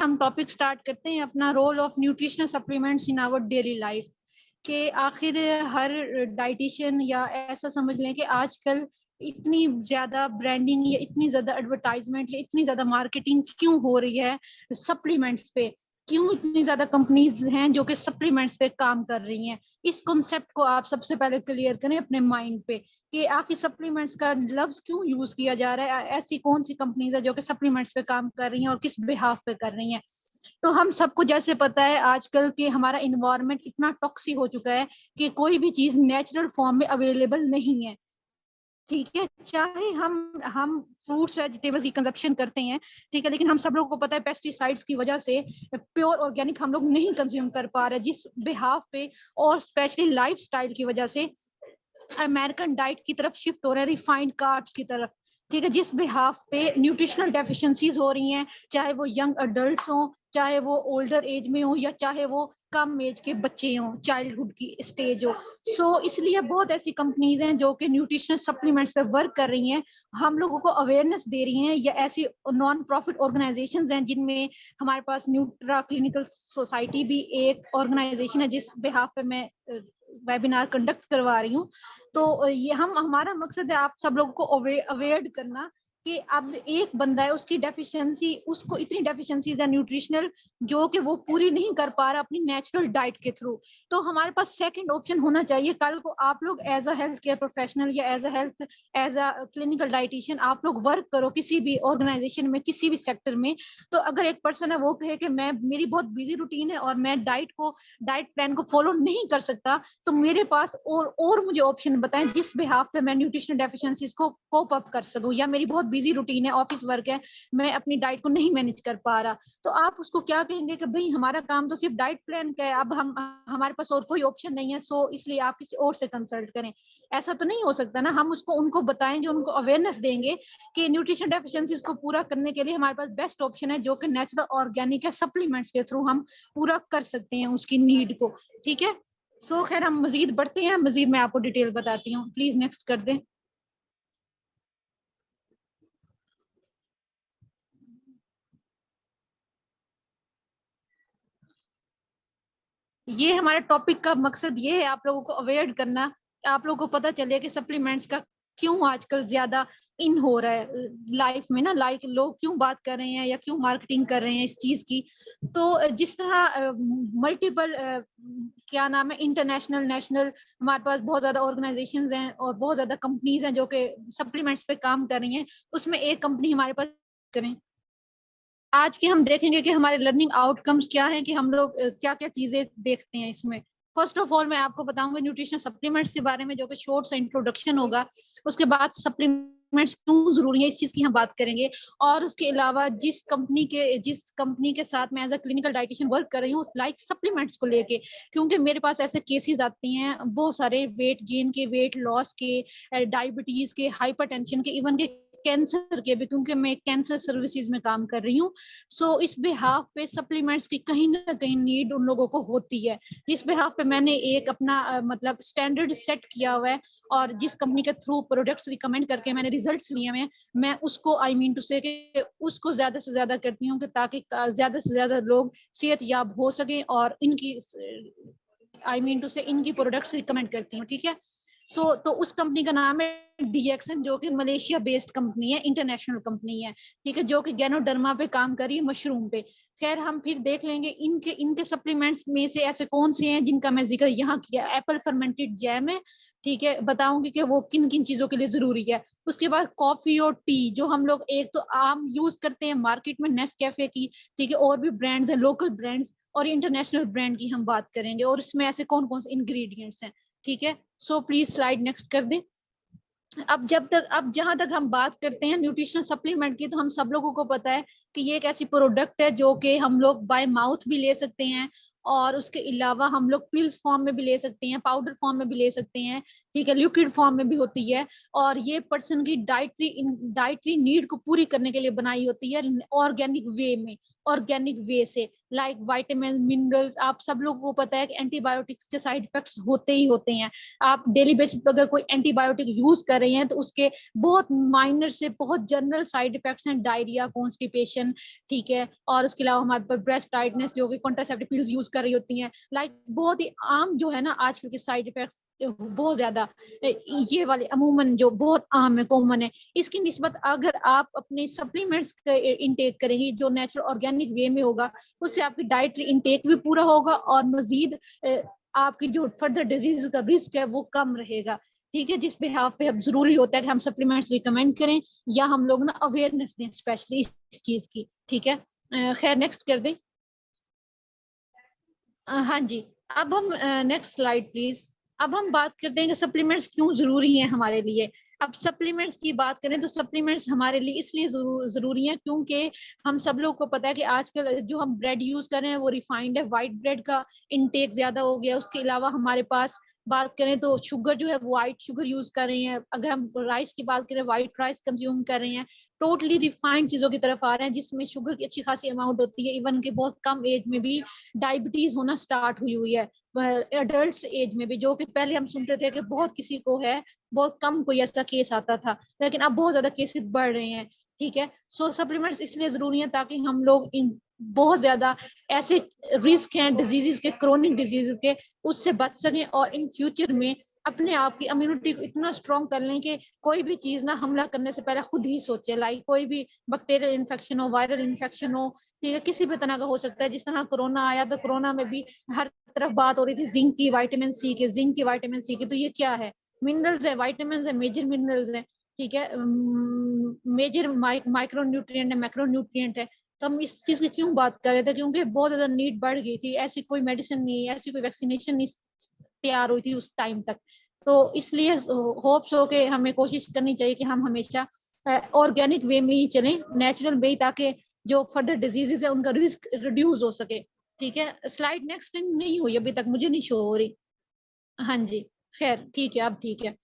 हम topic start करते हैं अपना role of nutritional supplements in our daily life के आखिर हर डाइटिशियन या ऐसा समझ लें कि आजकल इतनी ज्यादा ब्रांडिंग या इतनी ज्यादा एडवर्टाइजमेंट या इतनी ज्यादा मार्केटिंग क्यों हो रही है सप्लीमेंट्स पे, क्यों इतनी ज्यादा कंपनीज हैं जो कि सप्लीमेंट्स पे काम कर रही हैं। इस कॉन्सेप्ट को आप सबसे पहले क्लियर करें अपने माइंड पे कि आखिर सप्लीमेंट्स का लफ्ज क्यों यूज किया जा रहा है, ऐसी कौन सी कंपनीज है जो कि सप्लीमेंट्स पे काम कर रही हैं और किस बिहाफ पे कर रही हैं। तो हम सबको जैसे पता है आजकल के हमारा इन्वायरमेंट इतना टॉक्सिक हो चुका है कि कोई भी चीज नेचुरल फॉर्म में अवेलेबल नहीं है। ठीक है, चाहे हम फ्रूट्स वेजिटेबल्स की कंजप्शन करते हैं, ठीक है, लेकिन हम सब लोगों को पता है पेस्टिसाइड्स की वजह से प्योर ऑर्गेनिक हम लोग नहीं कंज्यूम कर पा रहे, जिस बिहाफ पे और स्पेशली लाइफस्टाइल की वजह से अमेरिकन डाइट की तरफ शिफ्ट हो रहे हैं, रिफाइंड कार्ब्स की तरफ। ठीक है, जिस बिहाफ पे न्यूट्रिशनल डेफिशिएंसीज हो रही हैं, चाहे वो यंग अडल्ट्स हों, चाहे वो ओल्डर एज में हो, या चाहे वो कम एज के बच्चे हों, चाइल्डहुड की स्टेज हो। सो इसलिए बहुत ऐसी कंपनीज हैं जो कि न्यूट्रिशनल सप्लीमेंट्स पे वर्क कर रही हैं, हम लोगों को अवेयरनेस दे रही हैं, या ऐसी नॉन प्रॉफिट ऑर्गेनाइजेशंस हैं जिनमें हमारे पास न्यूट्रा क्लिनिकल सोसाइटी भी एक ऑर्गेनाइजेशन है जिस बिहाफ पे मैं वेबिनार कंडक्ट करवा रही हूँ। तो ये हमारा मकसद है आप सब लोगों को अवेयर करना कि अब एक बंदा है, उसकी डेफिशिएंसी, उसको इतनी डेफिशिएंसीज है न्यूट्रिशनल जो कि वो पूरी नहीं कर पा रहा अपनी नेचुरल डाइट के थ्रू। तो हमारे पास सेकंड ऑप्शन होना चाहिए। कल को आप लोग as a health care professional या एज अ क्लिनिकल डाइटिशियन आप लोग वर्क करो किसी भी ऑर्गेनाइजेशन में, किसी भी सेक्टर में, तो अगर एक पर्सन है वो कहे कि मैं, मेरी बहुत बिजी रूटीन है और मैं डाइट प्लान को फॉलो नहीं कर सकता, तो मेरे पास और मुझे ऑप्शन बताएं जिस बिहाफ पे मैं न्यूट्रिशनल डेफिशिएंसीज को कोप अप कर सकूं, या मेरी बहुत बिजी रूटीन है, ऑफिस वर्क है, मैं अपनी डाइट को नहीं मैनेज कर पा रहा। तो आप उसको क्या कहेंगे कि भाई हमारा काम तो सिर्फ डाइट प्लान का है, अब हम हमारे पास और कोई ऑप्शन नहीं है, सो इसलिए आप किसी और से कंसल्ट करें। ऐसा तो नहीं हो सकता ना। हम उसको उनको बताएंगे, उनको अवेयरनेस देंगे कि न्यूट्रिशन डेफिशिएंसीज को पूरा करने के लिए हमारे पास बेस्ट ऑप्शन है जो कि नेचुरल ऑर्गेनिक है, सप्लीमेंट्स के थ्रू हम पूरा कर सकते हैं उसकी नीड को। ठीक है, सो खैर हम मजीद बढ़ते हैं, मजीद मैं आपको डिटेल बताती हूँ। प्लीज नेक्स्ट कर दें। ये हमारे टॉपिक का मकसद ये है आप लोगों को अवेयर करना, आप लोगों को पता चले कि सप्लीमेंट्स का क्यों आजकल ज्यादा इन हो रहा है लाइफ में ना, लाइक लोग क्यों बात कर रहे हैं या क्यों मार्केटिंग कर रहे हैं इस चीज की। तो जिस तरह मल्टीपल क्या नाम है, इंटरनेशनल, नेशनल, हमारे पास बहुत ज्यादा ऑर्गेनाइजेशंस हैं और बहुत ज्यादा कंपनीज हैं जो कि सप्लीमेंट्स पे काम कर रही हैं। उसमें एक कंपनी हमारे पास करें, आज के हम देखेंगे कि हमारे लर्निंग आउटकम्स क्या हैं, कि हम लोग क्या क्या चीजें देखते हैं इसमें। फर्स्ट ऑफ ऑल मैं आपको बताऊंगा न्यूट्रिशनल सप्लीमेंट्स के बारे में, जो कि शॉर्ट सा इंट्रोडक्शन होगा। उसके बाद सप्लीमेंट्स क्यों जरूरी है इस चीज की हम बात करेंगे। और उसके अलावा जिस कंपनी के साथ मैं as a clinical dietitian work कर रही हूँ लाइक सप्लीमेंट्स को लेके, क्योंकि मेरे पास ऐसे केसेस आती हैं बहुत सारे, वेट गेन के, वेट लॉस के, डायबिटीज के, हाइपरटेंशन के, इवन के कैंसर के भी, क्योंकि मैं कैंसर सर्विसेज में काम कर रही हूँ। सो इस बिहाफ पे सप्लीमेंट्स की कहीं ना कहीं नीड उन लोगों को होती है, जिस बिहाफ पे मैंने एक अपना मतलब स्टैंडर्ड सेट किया हुआ है, और जिस कंपनी के थ्रू प्रोडक्ट्स रिकमेंड करके मैंने रिजल्ट्स लिए हैं, मैं उसको आई मीन टू से उसको ज्यादा से ज्यादा करती हूँ कि ताकि ज्यादा से ज्यादा लोग सेहत याब हो सके, और इनकी आई मीन टू से इनकी प्रोडक्ट्स रिकमेंड करती हूँ। ठीक है, तो उस कंपनी का नाम है डीएक्सन, जो कि मलेशिया बेस्ड कंपनी है, इंटरनेशनल कंपनी है। ठीक है, जो कि गैनोडर्मा पे काम कर रही है, मशरूम पे। खैर हम फिर देख लेंगे इनके इनके सप्लीमेंट्स में से ऐसे कौन से हैं जिनका मैं जिक्र यहाँ किया। एप्पल फर्मेंटेड जैम है, ठीक है, बताऊंगी कि वो किन किन चीजों के लिए जरूरी है। उसके बाद कॉफी और टी, जो हम लोग एक तो आम यूज करते हैं मार्केट में नेस्कैफे की, ठीक है, और भी ब्रांड्स हैं, लोकल ब्रांड्स और इंटरनेशनल ब्रांड की हम बात करेंगे, और इसमें ऐसे कौन कौन से इंग्रेडिएंट्स हैं। ठीक है, सो प्लीज स्लाइड नेक्स्ट कर दे। अब जहां तक हम बात करते हैं न्यूट्रिशनल सप्लीमेंट की, तो हम सब लोगों को पता है कि ये एक ऐसी प्रोडक्ट है जो कि हम लोग बाय माउथ भी ले सकते हैं, और उसके अलावा हम लोग पिल्स फॉर्म में भी ले सकते हैं, पाउडर फॉर्म में भी ले सकते हैं, ठीक है, लिक्विड फॉर्म में भी होती है। और ये पर्सन की डाइटरी नीड को पूरी करने के लिए बनाई होती है ऑर्गेनिक वे में। ऑर्गेनिक वे से, लाइक वाइटामिन मिनरल्स। आप सब लोगों को पता है कि एंटीबायोटिक्स के साइड इफेक्ट्स होते ही होते हैं। आप डेली बेसिस पर अगर कोई एंटीबायोटिक यूज कर रहे हैं तो उसके बहुत माइनर से बहुत जनरल साइड इफेक्ट्स हैं, डायरिया, कॉन्स्टिपेशन, ठीक है। और उसके अलावा हमारे पास ब्रेस्ट टाइटनेस, जो कि कॉन्ट्रासेप्टिव पिल्स यूज कर रही होती हैं, लाइक बहुत ही आम जो है ना आजकल के साइड इफेक्ट्स, बहुत ज्यादा ये वाले अमूमन जो बहुत आम है, कॉमन है। इसकी निस्बत अगर आप अपने सप्लीमेंट्स का इनटेक करेंगे जो नेचुरल ऑर्गेनिक वे में होगा, उससे आपकी डाइटरी इनटेक भी पूरा होगा और मजीद आपकी जो फर्दर डिजीज का रिस्क है वो कम रहेगा, ठीक है। जिस पे आप पे अब जरूरी होता है कि हम सप्लीमेंट्स रिकमेंड करें या हम लोग ना अवेयरनेस दें स्पेशली इस चीज की, ठीक है। खैर नेक्स्ट कर दें। हाँ जी, अब हम नेक्स्ट स्लाइड प्लीज। अब हम बात करते हैं कि सप्लीमेंट्स क्यों जरूरी हैं हमारे लिए। अब सप्लीमेंट्स की बात करें तो सप्लीमेंट्स हमारे लिए इसलिए जरूरी हैं क्योंकि हम सब लोग को पता है कि आजकल जो हम ब्रेड यूज कर रहे हैं वो रिफाइंड है, वाइट ब्रेड का इनटेक ज्यादा हो गया। उसके अलावा हमारे पास बात करें तो शुगर जो है वो वाइट शुगर यूज कर रहे हैं। अगर हम राइस की बात करें, वाइट राइस कंज्यूम कर रहे हैं, टोटली रिफाइंड चीजों की तरफ आ रहे हैं जिसमें शुगर की अच्छी खासी अमाउंट होती है। इवन के बहुत कम एज में भी डायबिटीज होना स्टार्ट हुई हुई है, एडल्ट एज में भी, जो कि पहले हम सुनते थे कि बहुत किसी को है, बहुत कम कोई ऐसा केस आता था, लेकिन अब बहुत ज्यादा केसेस बढ़ रहे हैं, ठीक है। सो सप्लीमेंट्स इसलिए जरूरी है ताकि हम लोग इन बहुत ज्यादा ऐसे रिस्क हैं डिजीजेस के, क्रोनिक डिजीजेस के, उससे बच सकें और इन फ्यूचर में अपने आप की इम्यूनिटी को इतना स्ट्रॉन्ग कर लें कि कोई भी चीज ना हमला करने से पहले खुद ही सोचे। लाइक कोई भी बैक्टीरियल इन्फेक्शन हो, वायरल इन्फेक्शन हो, ठीक है, किसी भी तरह का हो सकता है। जिस तरह कोरोना आया तो कोरोना में भी हर तरफ बात हो रही थी जिंक की, विटामिन सी की, जिंक की, विटामिन सी की। तो ये क्या है? मिनरल्स है, विटामिन है, मेजर मिनरल्स है, ठीक है, मेजर माइक्रो न्यूट्रिएंट है, मैक्रो न्यूट्रिएंट है। तो हम इस चीज की क्यों बात कर रहे थे? क्योंकि बहुत ज्यादा नीड बढ़ गई थी, ऐसी कोई मेडिसिन नहीं, ऐसी कोई वैक्सीनेशन नहीं तैयार हुई थी उस टाइम तक। तो इसलिए होप्स हो के हमें कोशिश करनी चाहिए कि हम हमेशा ऑर्गेनिक वे में ही चलें, नेचुरल वे, ताकि जो फर्दर डिजीजेज है उनका रिस्क रिड्यूस हो सके, ठीक है। स्लाइड नेक्स्ट नहीं हुई अभी तक, मुझे नहीं शो हो रही। हाँ जी, खैर ठीक है, अब ठीक है।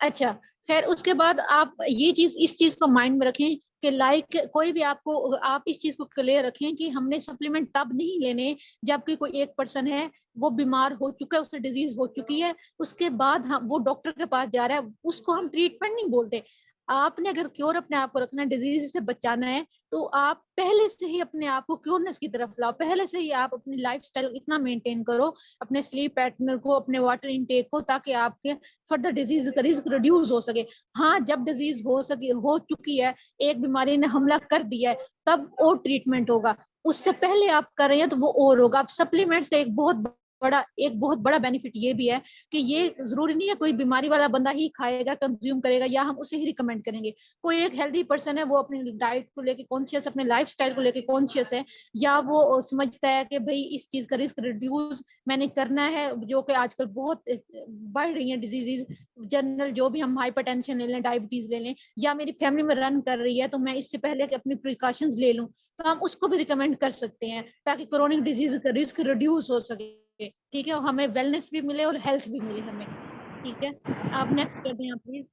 अच्छा, खैर उसके बाद आप ये चीज, इस चीज को माइंड में रखें कि लाइक कोई भी आपको, आप इस चीज को क्लियर रखें कि हमने सप्लीमेंट तब नहीं लेने जबकि कोई एक पर्सन है वो बीमार हो चुका है, उससे डिजीज हो चुकी है, उसके बाद हम वो डॉक्टर के पास जा रहा है, उसको हम ट्रीटमेंट नहीं बोलते। आपने अगर क्योर अपने आप को रखना है, डिजीज से बचाना है, तो आप पहले से ही अपने आप को क्योरनेस की तरफ लाओ। पहले से ही आप अपनी लाइफस्टाइल इतना मेंटेन करो, अपने स्लीप पैटर्न को, अपने वाटर इनटेक को, ताकि आपके फर्दर डिजीज का रिस्क रिड्यूस हो सके। हाँ, जब डिजीज हो चुकी है, एक बीमारी ने हमला कर दिया है, तब और ट्रीटमेंट होगा। उससे पहले आप कर रहे हैं तो वो और होगा। आप सप्लीमेंट्स का एक बहुत बड़ा बेनिफिट ये भी है कि ये जरूरी नहीं है कोई बीमारी वाला बंदा ही खाएगा, कंज्यूम करेगा या हम उसे ही रिकमेंड करेंगे। कोई एक हेल्दी पर्सन है, वो अपनी डाइट को लेके कॉन्शियस, अपने लाइफस्टाइल को लेके कॉन्शियस है, या वो समझता है कि भाई इस चीज का रिस्क रिड्यूस मैंने करना है, जो कि आजकल बहुत बढ़ रही है डिजीजेज, जनरल जो भी, हम हाइपरटेंशन ले लें, डायबिटीज ले लें, या मेरी फैमिली में रन कर रही है, तो मैं इससे पहले कि अपनी प्रिकॉशंस ले लूं, तो हम उसको भी रिकमेंड कर सकते हैं ताकि क्रोनिक डिजीज का रिस्क रिड्यूस हो सके, ठीक है, और हमें वेलनेस भी मिले और हेल्थ भी मिले हमें, ठीक है। आप नेक्स्ट कर दें आप प्लीज।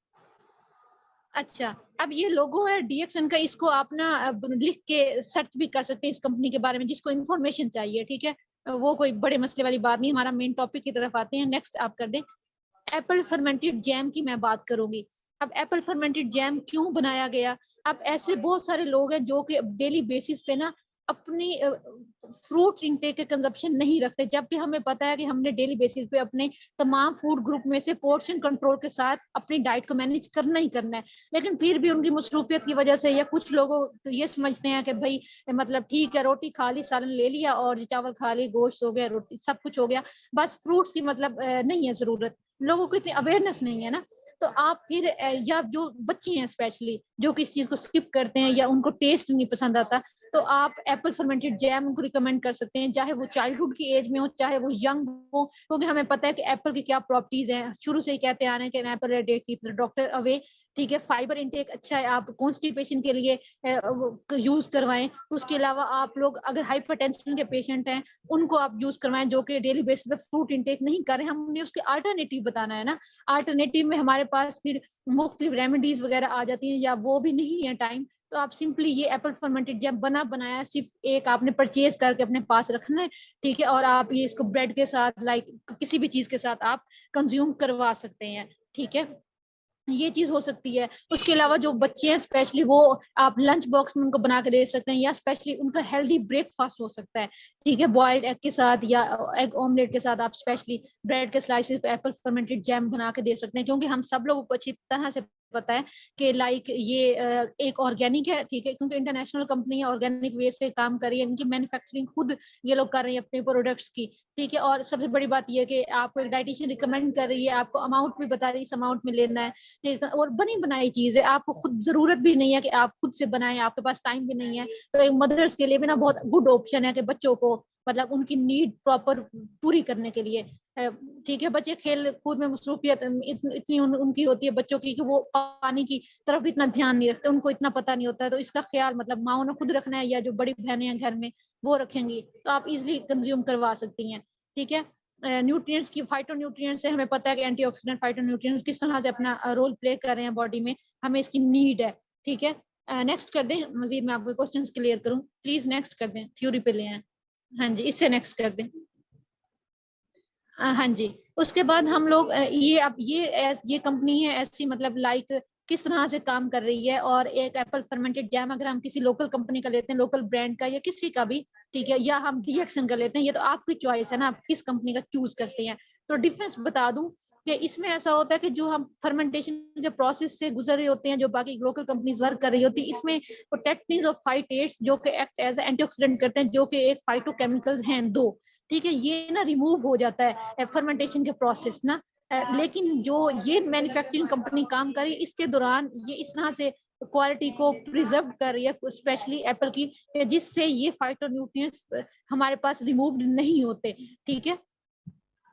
अच्छा, अब ये लोगो है डीएक्सन का, इसको आप ना लिख के सर्च भी कर सकते हैं इस कंपनी के बारे में, जिसको इन्फॉर्मेशन चाहिए, ठीक है। वो कोई बड़े मसले वाली बात नहीं। हमारा मेन टॉपिक की तरफ आते हैं, नेक्स्ट आप कर दें। एप्पल फर्मेंटेड जैम की मैं बात करूंगी। अब एप्पल फर्मेंटेड जैम क्यों बनाया गया? अब ऐसे बहुत सारे लोग हैं जो कि डेली बेसिस पे ना अपनी फ्रूट इंटेक के कंजप्शन नहीं रखते, जबकि हमें पता है कि हमने डेली बेसिस पे अपने तमाम फूड ग्रुप में से पोर्शन कंट्रोल के साथ अपनी डाइट को मैनेज करना ही करना है। लेकिन फिर भी उनकी मसरूफियत की वजह से, या कुछ लोगों तो ये समझते हैं कि भाई मतलब ठीक है, रोटी खा ली, सालन ले लिया, और चावल खा ली, गोश्त हो गया, रोटी, सब कुछ हो गया, बस फ्रूट्स की मतलब नहीं है जरूरत। लोगों को इतनी अवेयरनेस नहीं है ना। तो आप फिर या जो बच्चे हैं स्पेशली जो कि इस चीज को स्किप करते हैं या उनको टेस्ट नहीं पसंद आता, तो आप एप्पल फर्मेंटेड जैम उनको रिकमेंड कर सकते हैं, चाहे वो चाइल्डहुड की एज में हो, चाहे वो यंग हो, क्योंकि हमें पता है कि एप्पल की क्या प्रॉपर्टीज हैं। शुरू से ही कहते आ रहे हैं कि Apple day keep the doctor away, ठीक है। फाइबर इंटेक अच्छा है, आप कॉन्स्टिपेशन के लिए यूज करवाएं। उसके अलावा आप लोग अगर हाइपरटेंशन के पेशेंट हैं, उनको आप यूज करवाएं, जो कि डेली बेसिस पे फ्रूट इंटेक नहीं कर रहे हैं, हमने उसके अल्टरनेटिव बताना है ना। अल्टरनेटिव में हमारे पास फिर मुख्तलिफ रेमेडीज वगैरह आ जाती हैं, या वो भी नहीं है टाइम, तो आप सिंपली ये एप्पल फर्मेंटेड जैम बना बनाया सिर्फ एक आपने परचेज करके अपने पास रखना है, ठीक है, और आप ये इसको ब्रेड के साथ लाइक किसी भी चीज के साथ आप कंज्यूम करवा सकते हैं, ठीक है, ये चीज हो सकती है। उसके अलावा जो बच्चे हैं स्पेशली वो आप लंच बॉक्स में उनको बना के दे सकते हैं, या स्पेशली उनका हेल्दी ब्रेकफास्ट हो सकता है, ठीक है, बॉइल्ड एग के साथ या एग ऑमलेट के साथ आप स्पेशली ब्रेड के स्लाइसेस पे एप्पल फर्मेंटेड जैम बना के दे सकते हैं, क्योंकि हम सब लोगों को अच्छी तरह से पता है कि लाइक ये एक ऑर्गेनिक है, ठीक है, क्योंकि इंटरनेशनल कंपनी है, ऑर्गेनिक वे से काम कर रही है, इनकी मैन्युफैक्चरिंग खुद ये लोग कर रही है अपने प्रोडक्ट्स की, ठीक है, और सबसे बड़ी बात ये है कि आपको एक डाइटिशियन रिकमेंड कर रही है, आपको अमाउंट भी बता रही है, इस अमाउंट में लेना है, और बनी बनाई चीज है, आपको खुद जरूरत भी नहीं है कि आप खुद से बनाएं, आपके पास टाइम भी नहीं है, तो एक मदर्स के लिए भी ना बहुत गुड ऑप्शन है कि बच्चों को मतलब उनकी नीड प्रॉपर पूरी करने के लिए, ठीक है, बच्चे खेल कूद में मसरूफियत इतनी उनकी होती है बच्चों की कि वो पानी की तरफ इतना ध्यान नहीं रखते, उनको इतना पता नहीं होता है, तो इसका ख्याल मतलब माओ ने खुद रखना है, या जो बड़ी बहनें हैं घर में वो रखेंगी, तो आप इजिली कंज्यूम करवा सकती हैं, ठीक है। न्यूट्रिएंट्स की फाइटो न्यूट्रिएंट्स से हमें पता है कि एंटीऑक्सीडेंट फाइटो न्यूट्रिएंट्स किस तरह से अपना रोल प्ले कर रहे हैं बॉडी में, हमें इसकी नीड है, ठीक है। नेक्स्ट कर दें, मजीद मैं आपको क्वेश्चंस क्लियर करूं, प्लीज नेक्स्ट कर दें, थ्योरी पे ले आए, हाँ जी, इससे नेक्स्ट कर दें, हाँ जी। उसके बाद हम लोग ये अब ये कंपनी है ऐसी मतलब लाइक किस तरह से काम कर रही है, और एक एप्पल फर्मेंटेड जैम अगर हम किसी लोकल कंपनी का लेते हैं, लोकल ब्रांड का या किसी का भी, ठीक है, या हम डीएक्सन का लेते हैं, ये तो आपकी चॉइस है ना, आप किस कंपनी का चूज करते हैं। तो डिफरेंस बता दूं कि इसमें ऐसा होता है कि जो हम फर्मेंटेशन के प्रोसेस से गुजर रहे होते हैं, जो बाकी लोकल कंपनीज वर्क कर रही होती है, इसमें टेक्टिन्स और फाइटेट्स जो कि एक्ट एज एंटीऑक्सीडेंट करते हैं, जो कि एक फाइटोकेमिकल्स हैं दो, ठीक है, ये ना रिमूव हो जाता है फर्मेंटेशन के प्रोसेस ना। लेकिन जो ये मैन्युफैक्चरिंग कंपनी काम कर रही है इसके दौरान ये इस तरह से क्वालिटी को प्रिजर्व कर रही है, स्पेशली एप्पल की, जिससे ये फाइटोन्यूट्रिएंट्स हमारे पास रिमूव्ड नहीं होते, ठीक है।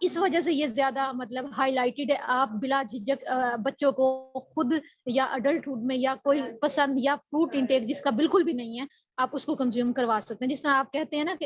इस वजह से ये ज्यादा मतलब हाईलाइटेड है, आप बिला झिझक बच्चों को खुद या अडल्टहुड में या कोई पसंद या फ्रूट इंटेक जिसका बिल्कुल भी नहीं है, आप उसको कंज्यूम करवा सकते हैं। जिस तरह आप कहते हैं ना कि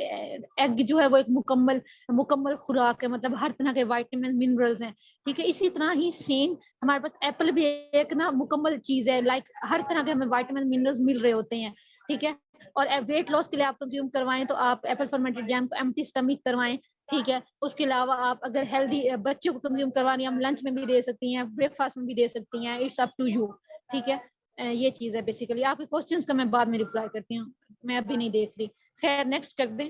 एग जो है वो एक मुकम्मल मुकम्मल खुराक है, मतलब हर तरह के वाइटामिन मिनरल्स हैं, ठीक है, इसी तरह ही सेम हमारे पास एप्पल भी एक ना मुकम्मल चीज है, लाइक हर तरह के हमें वाइटामिन मिनरल्स मिल रहे होते हैं, ठीक है। और वेट लॉस के लिए आप कंज्यूम करवाएं तो आप एप्पल फर्मेंटेड जैम को एम्प्टी स्टमक करवाएं, ठीक है। उसके अलावा आप अगर हेल्दी बच्चों को कंज्यूम करवानी, हम लंच में भी दे सकती हैं, ब्रेकफास्ट में भी दे सकती हैं, इट्स अप टू यू, ठीक है। ये चीज है बेसिकली। आपके क्वेश्चंस का मैं बाद में रिप्लाई करती हूँ, मैं अभी नहीं देख रही। खैर नेक्स्ट कर दें।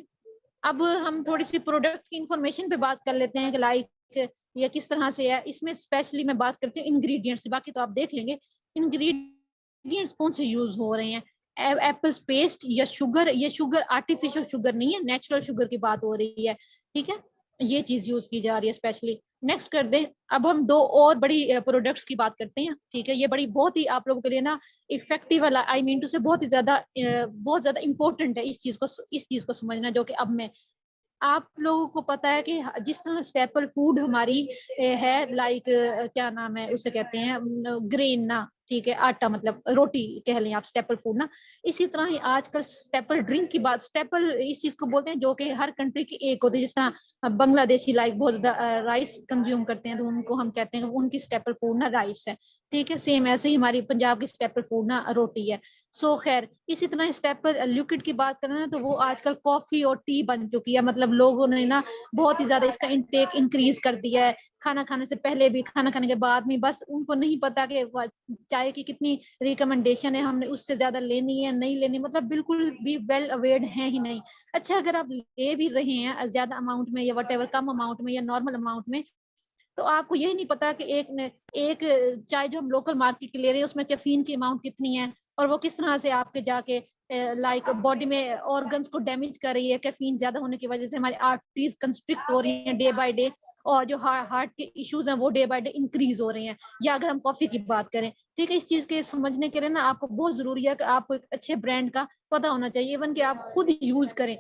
अब हम थोड़ी सी प्रोडक्ट की इंफॉर्मेशन पे बात कर लेते हैं कि लाइक ये किस तरह से है। इसमें स्पेशली मैं बात करती हूँ इंग्रेडिएंट्स, बाकी तो आप देख लेंगे। इंग्रेडिएंट्स कौन से यूज हो रहे हैं, एप्पल पेस्ट या शुगर, ये शुगर आर्टिफिशियल शुगर नहीं है, नेचुरल शुगर की बात हो रही है, ठीक है, ये चीज यूज की जा रही है स्पेशली। नेक्स्ट कर दें। अब हम दो और बड़ी प्रोडक्ट्स की बात करते हैं, ठीक है, ये बड़ी बहुत ही आप लोगों के लिए ना इफेक्टिव वाला, आई मीन टू से बहुत ही बहुत ज्यादा इंपॉर्टेंट है इस चीज को समझना, जो कि अब मैं आप लोगों को पता है कि जिस तरह स्टेपल फूड हमारी है, लाइक क्या नाम है उसे कहते हैं ग्रेन ना, ठीक है, आटा मतलब रोटी कह लें आप, स्टेपल फूड ना। इसी तरह ही आजकल स्टेपल ड्रिंक की बात, स्टेपल इस चीज को बोलते हैं जो कि हर कंट्री की एक होती है, जिस तरह बांग्लादेशी लाइक बहुत ज्यादा राइस कंज्यूम करते हैं, तो उनको हम कहते हैं उनकी स्टेपल फूड ना राइस है, ठीक है। सेम ऐसे ही हमारी पंजाब की स्टेपल फूड ना रोटी है। सो खैर इसी तरह स्टेपल लिक्विड की बात करें ना, तो वो आजकल कॉफी और टी बन चुकी है, मतलब लोगों ने ना बहुत ही ज्यादा इसका इंटेक इंक्रीज कर दिया है, खाना खाने से पहले भी, खाना खाने के बाद में, बस उनको नहीं पता कि चाय की कितनी रिकमेंडेशन है, हमने उससे ज्यादा लेनी है नहीं लेनी, मतलब बिल्कुल भी वेल अवेयर्ड है ही नहीं। अच्छा अगर आप ले भी रहे हैं ज्यादा अमाउंट में या वट एवर कम अमाउंट में या नॉर्मल अमाउंट में, तो आपको यही नहीं पता कि एक चाय जो हम लोकल मार्केट के ले रहे हैं उसमें कैफीन की अमाउंट कितनी है, और वो किस तरह से आपके जाके लाइक बॉडी में ऑर्गन्स को डैमेज कर रही है। कैफीन ज्यादा होने की वजह से हमारी आर्टरीज कंस्ट्रिक्ट हो रही हैं डे बाय डे, और जो हार्ट के इश्यूज हैं वो डे बाय डे इंक्रीज हो रहे हैं। या अगर हम कॉफी की बात करें, ठीक है, इस चीज के समझने के लिए ना आपको बहुत जरूरी है कि आपको एक अच्छे ब्रांड का पता होना चाहिए, इवन कि आप खुद यूज करें,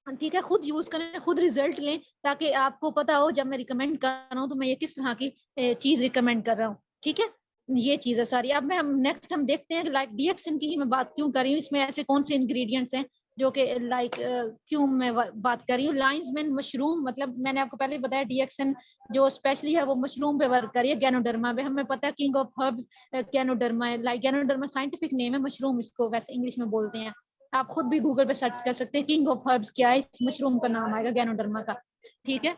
ठीक है, खुद यूज करें, खुद रिजल्ट लें, ताकि आपको पता हो जब मैं रिकमेंड कर रहा हूँ तो मैं ये किस तरह की चीज रिकमेंड कर रहा हूँ, ठीक है। ये चीज है सारी। अब मैं नेक्स्ट हम देखते हैं लाइक डीएक्सन की ही मैं बात क्यों कर रही हूँ, इसमें ऐसे कौन से इंग्रेडिएंट्स हैं जो कि लाइक क्यों मैं बात कर रही हूँ। लाइन्स मैन मशरूम, मतलब मैंने आपको पहले बताया डीएक्सन जो स्पेशली है वो मशरूम पे वर्क कर रही है, गैनोडर्मा पे। हमें पता है किंग ऑफ हर्ब्स गैनोडर्मा है, लाइक गैनोडर्मा साइंटिफिक नेम है, मशरूम इसको वैसे इंग्लिश में बोलते हैं। आप खुद भी गूगल पे सर्च कर सकते हैं किंग ऑफ हर्ब्स क्या है, इस मशरूम का नाम आएगा गैनोडर्मा का, ठीक है।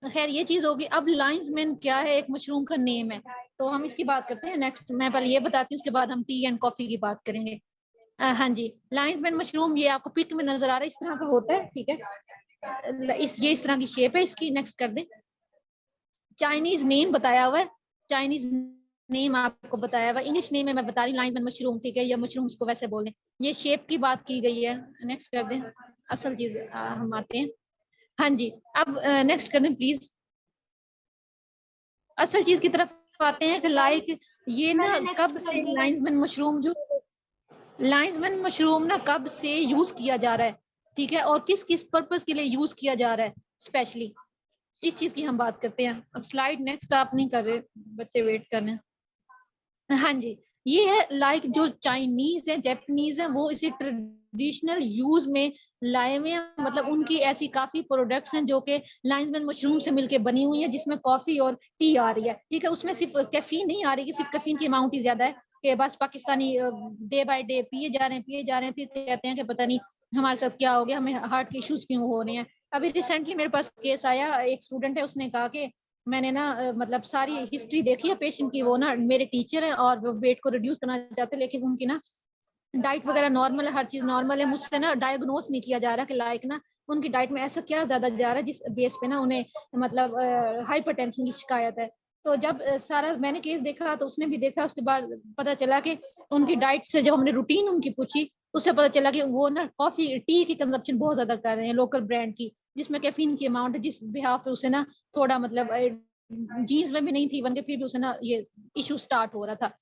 खैर ये चीज होगी। अब लाइन्स मैन क्या है, एक मशरूम का नेम है, तो हम इसकी बात करते हैं नेक्स्ट। मैं पहले ये बताती हूँ, उसके बाद हम टी एंड कॉफी की बात करेंगे। हाँ जी, लाइन्स मैन मशरूम ये आपको पिक में नजर आ रहा है, इस तरह का होता है, ठीक है। इस तरह की शेप है इसकी। नेक्स्ट कर दें। चाइनीज नेम बताया हुआ है, चाइनीज नेम आपको बताया हुआ, इंग्लिश नेम है मैं बता रही हूँ, लाइन्स मैन मशरूम, ठीक है, या मशरूम इसको वैसे बोल दें। ये शेप की बात की गई है। नेक्स्ट कर दें। असल चीज हम आते हैं। हाँ जी, अब नेक्स्ट कर दें प्लीज। असल चीज की तरफ आते हैं कि लाइक ये ना कब से लाइन्समैन मशरूम जो लाइन्समैन मशरूम ना कब से यूज किया जा रहा है, ठीक है, और किस किस पर्पस के लिए यूज किया जा रहा है स्पेशली, इस चीज की हम बात करते हैं। अब स्लाइड नेक्स्ट आप नहीं कर रहे, बच्चे वेट कर रहे हैं। हाँ जी, ये है लाइक जो चाइनीज है, जापानीज है, वो इसे ट्रेडिशनल यूज में लाए हुए हैं। मतलब उनकी ऐसी काफी प्रोडक्ट्स हैं जो कि लाइन्समैन मशरूम से मिलके बनी हुई है, जिसमें कॉफी और टी आ रही है, ठीक है। उसमें सिर्फ कैफीन नहीं आ रही, कि सिर्फ कैफीन की अमाउंट ही ज्यादा है, कि बस पाकिस्तानी डे बाय डे पिए जा रहे हैं, पिए जा रहे हैं, फिर कहते हैं कि पता नहीं हमारे साथ क्या हो गया, हमें हार्ट के इश्यूज क्यों हो रहे हैं। अभी रिसेंटली मेरे पास केस आया, एक स्टूडेंट है, उसने कहा कि मैंने ना मतलब सारी हिस्ट्री देखी है पेशेंट की, वो ना मेरे टीचर है और वो वेट को रिड्यूस करना चाहते हैं, लेकिन उनकी ना डाइट वगैरह नॉर्मल है, हर चीज नॉर्मल है, मुझसे ना डायग्नोस नहीं किया जा रहा कि लाइक ना उनकी डाइट में ऐसा क्या ज्यादा जा रहा है जिस बेस पे ना उन्हें मतलब हाइपरटेंशन की शिकायत है। तो जब सारा मैंने केस देखा तो उसने भी देखा, उसके बाद पता चला कि उनकी डाइट से जब हमने रूटीन उनकी पूछी, उससे पता चला कि वो ना कॉफी टी की कंजप्शन बहुत ज्यादा कर रहे हैं, लोकल ब्रांड की, जिसमें कैफीन की अमाउंट है, जिस बिहाफ पे उसे ना थोड़ा मतलब जीन्स में भी नहीं थी बन के, फिर भी उसे ना ये इशू स्टार्ट हो रहा था।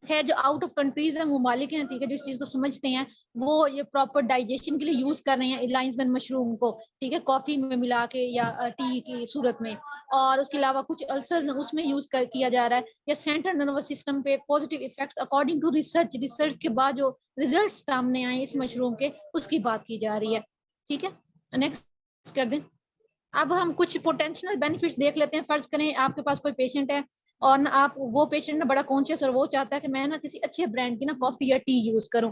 खैर जो आउट ऑफ कंट्रीज है, ममालिक हैं, ठीक है, जो इस चीज को समझते हैं, वो ये प्रॉपर डाइजेशन के लिए यूज कर रहे हैं लाइन्समैन मशरूम को, ठीक है, कॉफी में मिला के या टी की सूरत में। और उसके अलावा कुछ अल्सर उसमें किया जा रहा है, या सेंट्रल नर्वस सिस्टम पे positive effects according to research के बाद जो रिजल्ट सामने आए इस मशरूम के, उसकी बात की जा रही है, ठीक है। नेक्स्ट कर दें। अब हम कुछ पोटेंशियल बेनिफिट्स देख लेते हैं। फर्ज करें आपके पास कोई पेशेंट है, और ना आप वो पेशेंट ना बड़ा कॉन्शियस और वो चाहता है कि मैं ना किसी अच्छे ब्रांड की ना कॉफी या टी यूज करूं,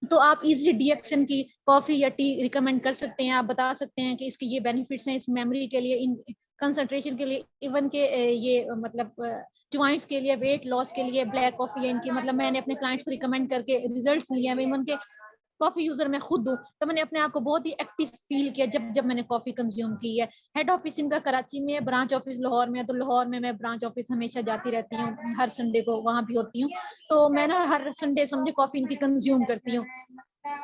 तो आप इजीली डीएक्सन की कॉफी या टी रिकमेंड कर सकते हैं। आप बता सकते हैं कि इसके ये बेनिफिट्स हैं, इस मेमोरी के लिए, इन कंसंट्रेशन के लिए, इवन के ये मतलब ज्वाइंट्स के लिए, वेट लॉस के लिए ब्लैक कॉफी है इनकी। मतलब मैंने अपने क्लाइंट्स को रिकमेंड करके रिजल्ट्स लिए हैं, इवन के कॉफी यूजर मैं खुद हूँ, तो मैंने अपने आप को बहुत ही एक्टिव फील किया जब जब मैंने कॉफी कंज्यूम की है। हेड ऑफिस इनका कराची में है, ब्रांच ऑफिस लाहौर में है, तो लाहौर में मैं ब्रांच ऑफिस हमेशा जाती रहती हूँ, हर संडे को वहां भी होती हूँ। तो मैं ना हर संडे समझे कॉफी इनकी कंज्यूम करती हूँ।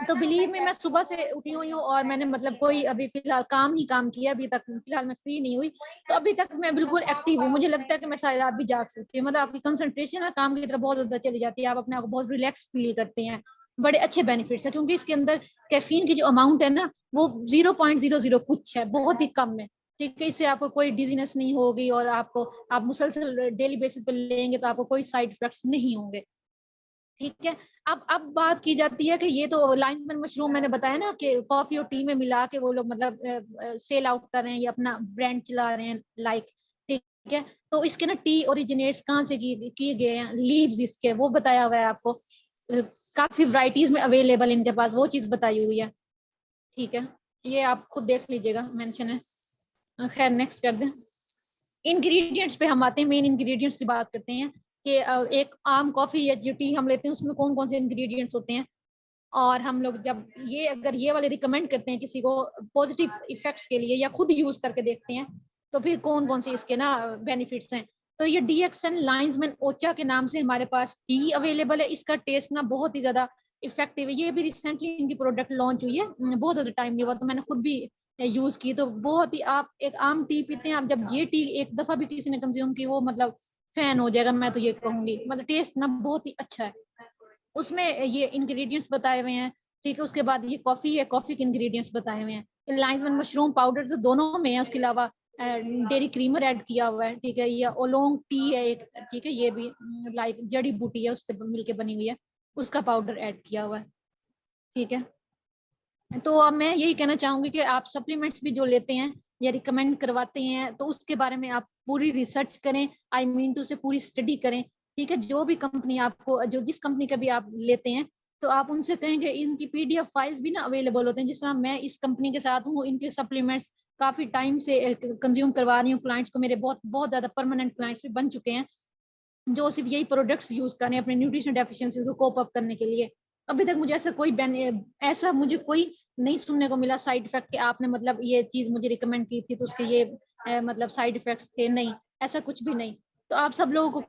तो बिलीव में मैं सुबह से उठी हुई हूँ, और मैंने मतलब कोई अभी फिलहाल काम ही काम किया, अभी तक फिलहाल मैं फ्री नहीं हुई, तो अभी तक मैं बिल्कुल एक्टिव हूँ। मुझे लगता है कि मैं सारी रात भी जाग सकती हूँ। मतलब आपकी कंसंट्रेशन है काम की तरफ बहुत ज्यादा चली जाती है, आप अपने आप को बहुत रिलैक्स फील करते हैं। बड़े अच्छे बेनिफिट्स है, क्योंकि इसके अंदर कैफीन की जो अमाउंट है ना, वो 0.00 कुछ है, बहुत ही कम है, ठीक है। इससे आपको कोई डिजीनेस नहीं होगी, और आपको आप मुसलसल डेली बेसिस पे लेंगे तो आपको कोई साइड इफेक्ट्स नहीं होंगे, ठीक है। अब बात की जाती है कि ये तो लाइन्समैन मशरूम मैंने बताया ना कि कॉफी और टी में मिला के वो लोग मतलब सेल आउट कर रहे हैं, या अपना ब्रांड चला रहे हैं, लाइक, ठीक है। तो इसके ना टी ओरिजिनेट्स कहाँ से किए गए हैं, लीव्स इसके वो बताया हुआ है आपको। काफी वैरायटीज में अवेलेबल इनके पास, वो चीज बताई हुई है, ठीक है। ये आप खुद देख लीजिएगा, मेंशन है। खैर नेक्स्ट कर दें। इंग्रेडिएंट्स पे हम आते हैं, मेन इंग्रेडिएंट्स की बात करते हैं कि एक आम कॉफी या जो टी हम लेते हैं उसमें कौन कौन से इंग्रेडिएंट्स होते हैं। और हम लोग जब ये अगर ये वाले रिकमेंड करते हैं किसी को पॉजिटिव इफेक्ट्स के लिए, या खुद यूज करके देखते हैं, तो फिर कौन कौन से इसके ना बेनिफिट्स हैं। तो ये डीएक्सन लाइन्समैन ओचा के नाम से हमारे पास टी अवेलेबल है। इसका टेस्ट ना बहुत ही ज्यादा इफेक्टिव है। ये भी रिसेंटली इनकी प्रोडक्ट लॉन्च हुई है, बहुत ज्यादा टाइम नहीं हुआ, तो मैंने खुद भी यूज की। तो बहुत ही, आप एक आम टी पीते हैं, आप जब ये टी एक दफा भी किसी ने कंज्यूम की, वो मतलब फैन हो जाएगा, मैं तो ये कहूंगी। मतलब टेस्ट ना बहुत ही अच्छा है। उसमें ये इंग्रेडिएंट्स बताए हुए हैं, ठीक है। उसके बाद ये कॉफी है, कॉफी के इंग्रेडिएंट्स बताए हुए हैं। लाइन्समैन मशरूम पाउडर तो दोनों में है, उसके अलावा डेरी क्रीमर ऐड किया हुआ है, ठीक है। ये ओलोंग टी है एक, ठीक है, ये भी लाइक जड़ी बूटी है, उससे मिलके बनी हुई है, उसका पाउडर ऐड किया हुआ है, ठीक है। तो अब मैं यही कहना चाहूंगी कि आप सप्लीमेंट्स भी जो लेते हैं या रिकमेंड करवाते हैं तो उसके बारे में आप पूरी रिसर्च करें, आई मीन टू से पूरी स्टडी करें, ठीक है। जो भी कंपनी आपको, जो जिस कंपनी का भी आप लेते हैं, तो आप उनसे कहेंगे इनकी पीडीएफ फाइल्स भी ना अवेलेबल होते हैं। जिस तरह मैं इस कंपनी के साथ हूँ, इनके सप्लीमेंट्स काफी टाइम से कंज्यूम करवा रही हूँ, क्लाइंट्स को मेरे बहुत बहुत ज्यादा परमानेंट क्लाइंट्स भी बन चुके हैं जो सिर्फ यही प्रोडक्ट्स यूज कर रहे हैं अपने न्यूट्रिशन डेफिशिएंसी को कोप अप करने के लिए। अभी तक मुझे ऐसा मुझे कोई नहीं सुनने को मिला साइड इफेक्ट कि आपने मतलब ये चीज मुझे रिकमेंड की थी तो उसके ये मतलब साइड इफेक्ट्स थे, नहीं, ऐसा कुछ भी नहीं। तो आप सब लोगों को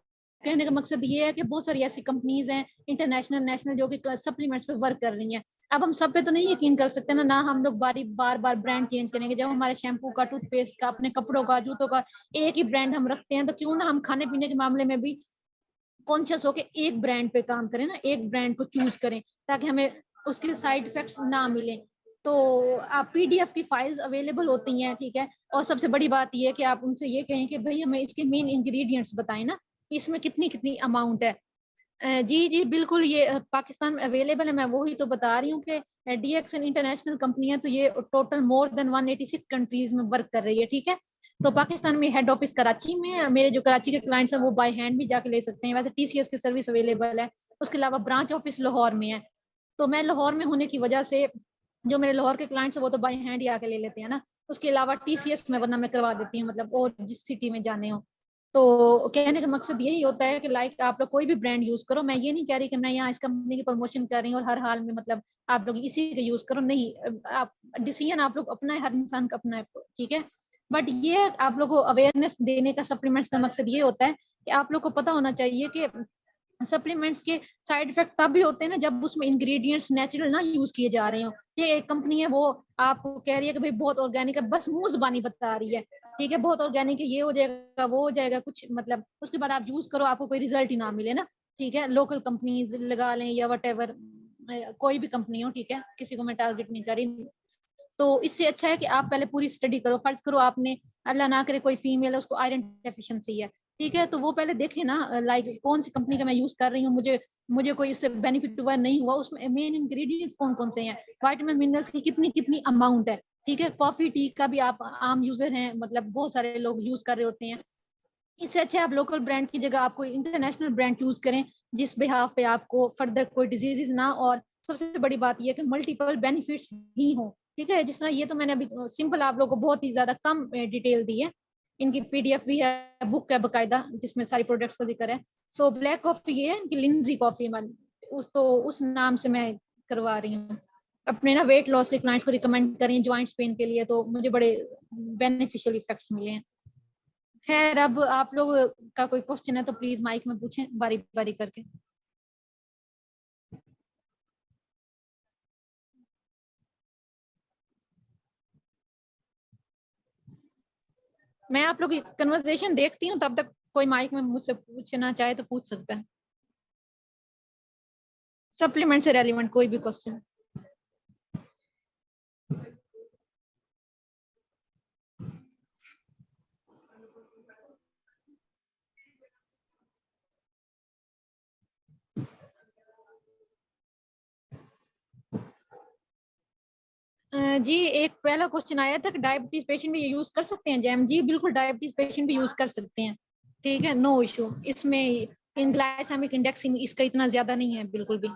कहने का मकसद ये है कि बहुत सारी ऐसी कंपनीज हैं इंटरनेशनल नेशनल जो कि सप्लीमेंट्स पे वर्क कर रही हैं। अब हम सब पे तो नहीं यकीन कर सकते ना हम लोग बार बार ब्रांड चेंज करेंगे। जब हमारे शैम्पू का, टूथपेस्ट का, अपने कपड़ों का, जूतों का एक ही ब्रांड हम रखते हैं, तो क्यों ना हम खाने पीने के मामले में भी कॉन्शियस होके एक ब्रांड पे काम करें ना, एक ब्रांड को चूज करें ताकि हमें उसके साइड इफेक्ट्स ना मिले। तो आप पीडीएफ की फाइल्स अवेलेबल होती हैं, ठीक है। और सबसे बड़ी बात ये है कि आप उनसे ये कहें कि भाई हमें इसके मेन इंग्रेडिएंट्स बताएं ना, इसमें कितनी कितनी अमाउंट है। जी जी बिल्कुल, ये पाकिस्तान में अवेलेबल है। मैं वही तो बता रही हूँ कि डीएक्सन इंटरनेशनल कंपनी है, तो ये टोटल मोर देन 186 कंट्रीज में वर्क कर रही है, ठीक है। तो पाकिस्तान में हेड ऑफिस कराची में है। मेरे जो कराची के क्लाइंट्स हैं वो बाय हैंड भी जाके ले सकते हैं, वैसे टीसीएस की सर्विस अवेलेबल है। उसके अलावा ब्रांच ऑफिस लाहौर में है। तो मैं लाहौर में होने की वजह से जो मेरे लाहौर के क्लाइंट्स हैं वो तो बाय हैंड ही आके ले लेते हैं ना। उसके अलावा टीसीएस में वरना मैं करवा देती हूँ, मतलब और जिस सिटी में जाने हो। तो कहने का मकसद यही होता है कि लाइक आप लोग कोई भी ब्रांड यूज करो। मैं ये नहीं कह रही कि मैं यहाँ इस कंपनी की प्रमोशन कर रही हूँ और हर हाल में मतलब आप लोग इसी का यूज करो, नहीं। आप डिसीजन आप लोग अपना है, हर इंसान का अपना है, ठीक है। बट ये आप लोग को अवेयरनेस देने का सप्लीमेंट्स का मकसद ये होता है कि आप लोग को पता होना चाहिए कि सप्लीमेंट्स के साइड इफेक्ट तब भी होते हैं ना जब उसमें इंग्रेडिएंट्स नेचुरल ना यूज किए जा रहे हो। ये एक कंपनी है वो आपको कह रही है कि भाई बहुत ऑर्गेनिक है, बस मुंह जुबानी बता रही है, ठीक है, बहुत ऑर्गेनिक है, ये हो जाएगा वो हो जाएगा कुछ, मतलब उसके बाद आप यूज करो आपको कोई रिजल्ट ही ना मिले ना, ठीक है। लोकल कंपनीज लगा लें या वट एवर, कोई भी कंपनी हो, ठीक है, किसी को मैं टारगेट नहीं कर रही। तो इससे अच्छा है कि आप पहले पूरी स्टडी करो। फर्ज करो आपने, अल्लाह ना करे, कोई फीमेल है उसको आयरन डेफिशिएंसी है, ठीक है, तो वो पहले देखे ना लाइक कौन सी कंपनी का मैं यूज कर रही हूँ, मुझे मुझे कोई इससे बेनिफिट हुआ नहीं हुआ, उसमें मेन इंग्रेडिएंट्स कौन कौन से हैं, विटामिन मिनरल्स की कितनी कितनी अमाउंट है, ठीक है। कॉफी टी का भी आप आम यूजर हैं, मतलब बहुत सारे लोग यूज कर रहे होते हैं। इससे अच्छा आप लोकल ब्रांड की जगह आप कोई इंटरनेशनल ब्रांड चूज करें जिस बिहाफ पे आपको फर्दर कोई डिजीजेस ना, और सबसे बड़ी बात यह कि मल्टीपल बेनिफिट्स ही हो, ठीक है। जिस तरह ये तो मैंने अभी सिंपल आप लोगों को बहुत ही ज्यादा कम डिटेल दी है। इनकी पीडीएफ भी है, बुक है बकायदा जिसमें सारी प्रोडक्ट्स का जिक्र है। सो ब्लैक कॉफी ये है इनकी लिंजी कॉफी, उस नाम से मैं करवा रही हूँ। अपने ना वेट लॉस के क्लाइंट्स को रिकमेंड करें ज्वाइंट्स पेन के लिए, तो मुझे बड़े बेनिफिशियल इफेक्ट्स मिले हैं। खैर, अब आप लोग का कोई क्वेश्चन है तो प्लीज माइक में पूछें बारी बारी करके। मैं आप लोग की कन्वर्सेशन देखती हूँ, तब तक कोई माइक में मुझसे पूछना चाहे तो पूछ सकता है, सप्लीमेंट से रेलिवेंट कोई भी क्वेश्चन। जी, एक पहला क्वेश्चन आया था कि डायबिटीज पेशेंट भी ये यूज कर सकते हैं जैम। जी बिल्कुल, डायबिटीज पेशेंट भी यूज कर सकते हैं, ठीक है, नो इशू इसमें। इन ग्लाइसेमिक इंडेक्स इसका इतना ज्यादा नहीं है बिल्कुल भी।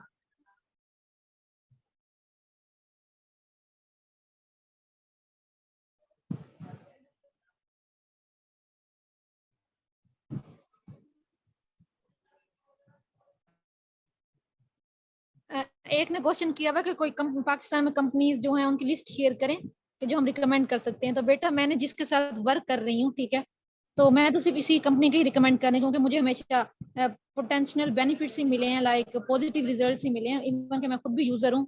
एक ने क्वेश्चन किया हुआ कि कोई पाकिस्तान में कंपनीज जो हैं उनकी लिस्ट शेयर करें कि जो हम रिकमेंड कर सकते हैं। तो बेटा मैंने जिसके साथ वर्क कर रही हूँ, ठीक है, तो मैं तो सिर्फ इसी कंपनी के ही रिकमेंड कर रही हूँ क्योंकि मुझे हमेशा पोटेंशियल बेनिफिट्स ही मिले हैं, लाइक पॉजिटिव रिजल्ट्स ही मिले हैं। इवन कि मैं खुद भी यूजर हूँ,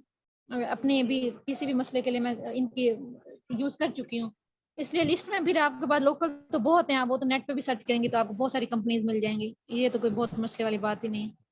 अपने भी किसी भी मसले के लिए मैं इनकी यूज कर चुकी हूँ। इसलिए लिस्ट में फिर आपके पास लोकल तो बहुत हैं, आप वो तो नेट पे भी सर्च करेंगे तो आपको बहुत सारी कंपनीज मिल जाएंगी, ये तो कोई बहुत मसले वाली बात ही नहीं है।